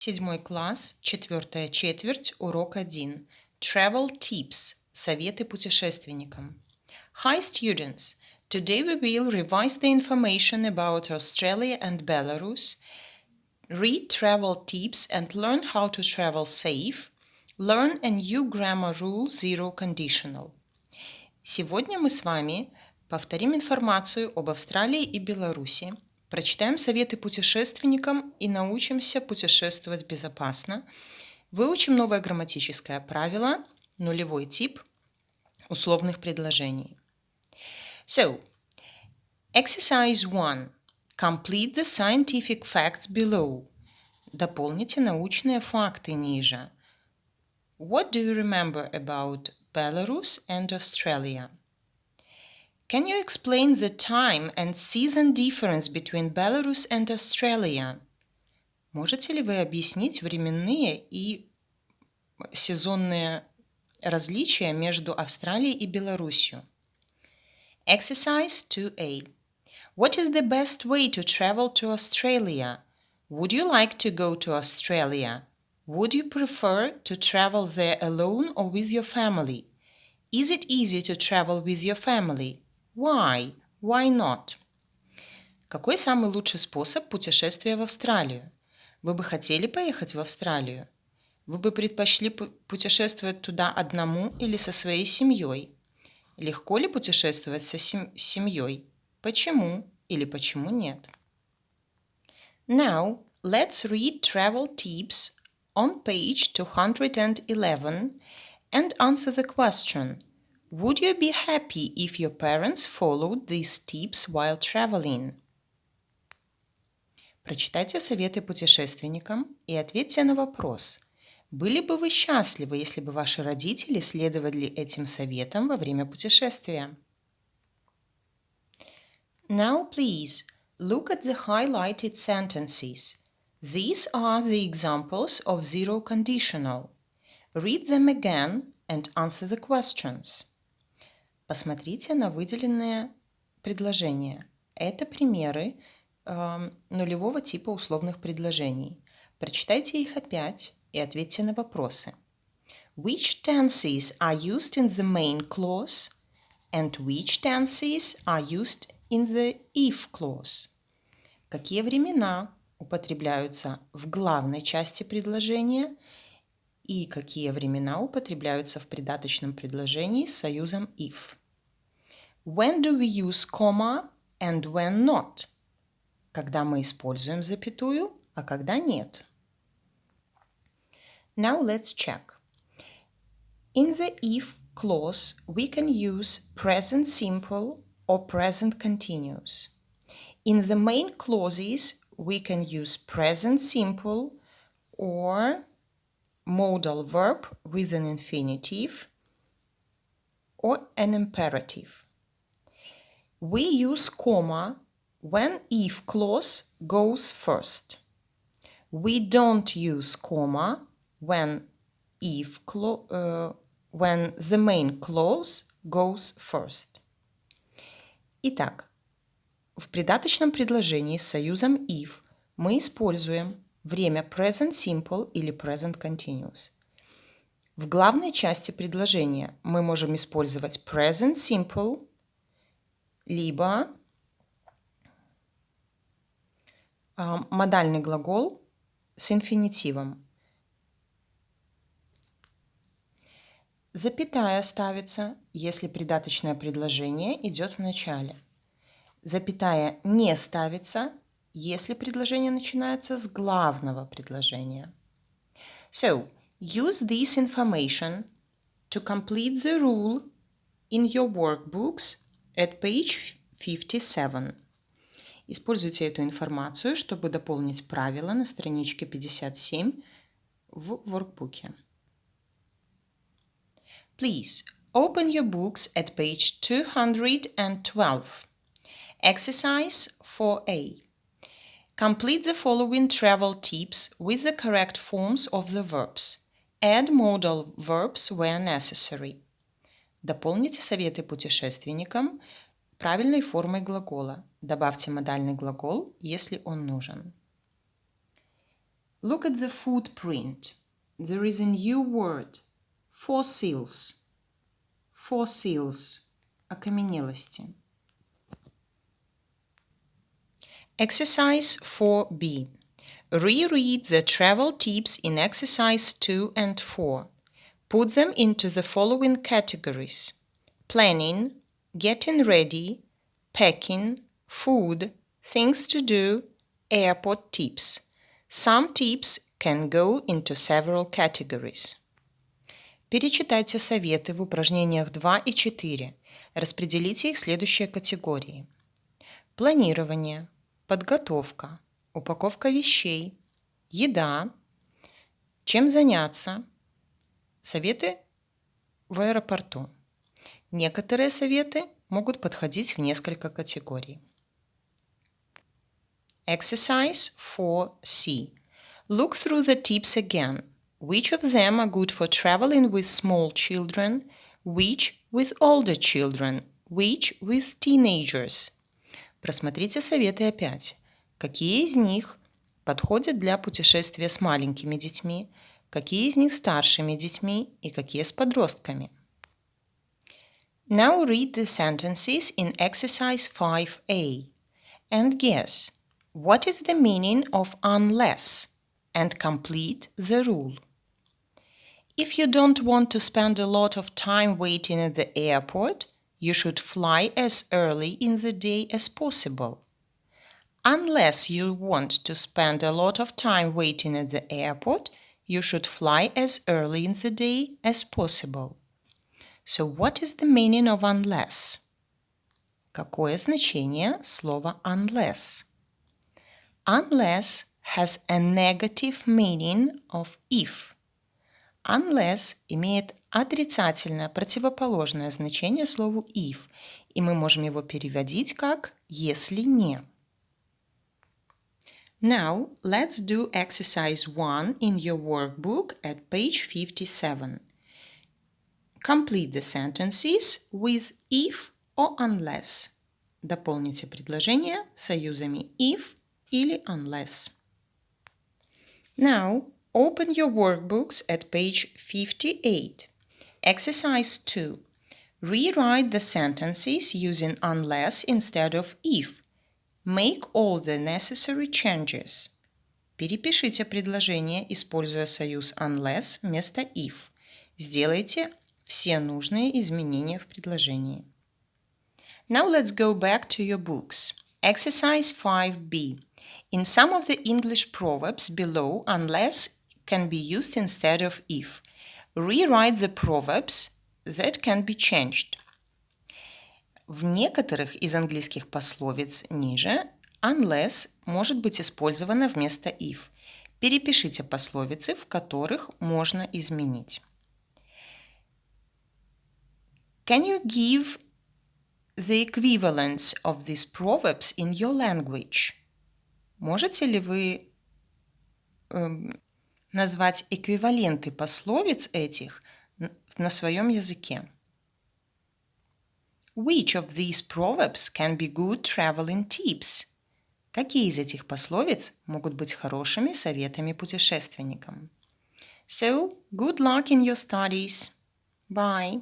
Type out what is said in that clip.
Седьмой класс, четвертая четверть, урок 1. Travel tips. Советы путешественникам. Hi students! Today we will revise the information about Australia and Belarus, read travel tips and learn how to travel safe, learn a new grammar rule zero conditional. Сегодня мы с вами повторим информацию об Австралии и Беларуси, прочитаем советы путешественникам и научимся путешествовать безопасно, выучим новое грамматическое правило, нулевой тип условных предложений. So, exercise 1. Complete the scientific facts below. Дополните научные факты ниже. What do you remember about Belarus and Australia? Can you explain the time and season difference between Belarus and Australia? Можете ли вы объяснить временные и сезонные различия между Австралией и Беларусью? Exercise 2A. What is the best way to travel to Australia? Would you like to go to Australia? Would you prefer to travel there alone or with your family? Is it easy to travel with your family? Why? Why not? Какой самый лучший способ путешествия в Австралию? Вы бы хотели поехать в Австралию? Вы бы предпочли путешествовать туда одному или со своей семьей? Легко ли путешествовать с семьей? Почему или почему нет? Now, let's read travel tips on page 211 and answer the question. Would you be happy if your parents followed these tips while traveling? Прочитайте советы путешественникам и ответьте на вопрос. Были бы вы счастливы, если бы ваши родители следовали этим советам во время путешествия? Now, please, look at the highlighted sentences. These are the examples of zero conditional. Read them again and answer the questions. Посмотрите на выделенные предложения. Это примеры нулевого типа условных предложений. Прочитайте их опять и ответьте на вопросы. Which tenses are used in the main clause and which tenses are used in the if clause? Какие времена употребляются в главной части предложения и какие времена употребляются в придаточном предложении с союзом if? When do we use comma and when not? Когда мы используем запятую, а когда нет? Now let's check. In the if clause, we can use present simple or present continuous. In the main clauses, we can use present simple or modal verb with an infinitive or an imperative. We use comma when if clause goes first. We don't use comma when the main clause goes first. Итак, в придаточном предложении с союзом if мы используем время present simple или present continuous. В главной части предложения мы можем использовать present simple либо модальный глагол с инфинитивом. Запятая ставится, если придаточное предложение идет в начале. Запятая не ставится, если предложение начинается с главного предложения. So, use this information to complete the rule in your workbooks at page 57. Используйте эту информацию, чтобы дополнить правила на страничке 57 в воркбуке. Please open your books at page 212. Exercise 4A. Complete the following travel tips with the correct forms of the verbs. Add modal verbs where necessary. Дополните советы путешественникам правильной формой глагола. Добавьте модальный глагол, если он нужен. Look at the footprint. There is a new word. Fossils. Fossils. Окаменелости. Exercise 4b. Reread the travel tips in exercise 2 and 4. Put them into the following categories: planning, getting ready, packing, food, things to do, airport tips. Some tips can go into several categories. Перечитайте советы в упражнениях 2 и 4. Распределите их в следующие категории: планирование, подготовка, упаковка вещей, еда, чем заняться, советы в аэропорту. Некоторые советы могут подходить в несколько категорий. Exercise 4C. Look through the tips again. Which of them are good for traveling with small children? Which with older children? Which with teenagers? Просмотрите советы опять. Какие из них подходят для путешествия с маленькими детьми, какие из них старшими детьми и какие с подростками. Now read the sentences in exercise 5a and guess what is the meaning of unless and complete the rule. If you don't want to spend a lot of time waiting at the airport, you should fly as early in the day as possible. Unless you want to spend a lot of time waiting at the airport, you should fly as early in the day as possible. So what is the meaning of unless? Какое значение слова unless? Unless has a negative meaning of if. Unless имеет отрицательное, противоположное значение слову if, и мы можем его переводить как «если не». Now, let's do exercise 1 in your workbook at page 57. Complete the sentences with if or unless. Дополните предложения союзами if или unless. Now, open your workbooks at page 58. Exercise 2. Rewrite the sentences using unless instead of if. Make all the necessary changes. Перепишите предложение, используя союз unless вместо if. Сделайте все нужные изменения в предложении. Now let's go back to your books. Exercise 5b. In some of the English proverbs below, unless can be used instead of if. Rewrite the proverbs that can be changed. В некоторых из английских пословиц ниже unless может быть использовано вместо if. Перепишите пословицы, в которых можно изменить. Can you give the equivalents of these proverbs in your language? Можете ли вы назвать эквиваленты пословиц этих на своем языке? Which of these proverbs can be good traveling tips? Какие из этих пословиц могут быть хорошими советами путешественникам? So, good luck in your studies. Bye.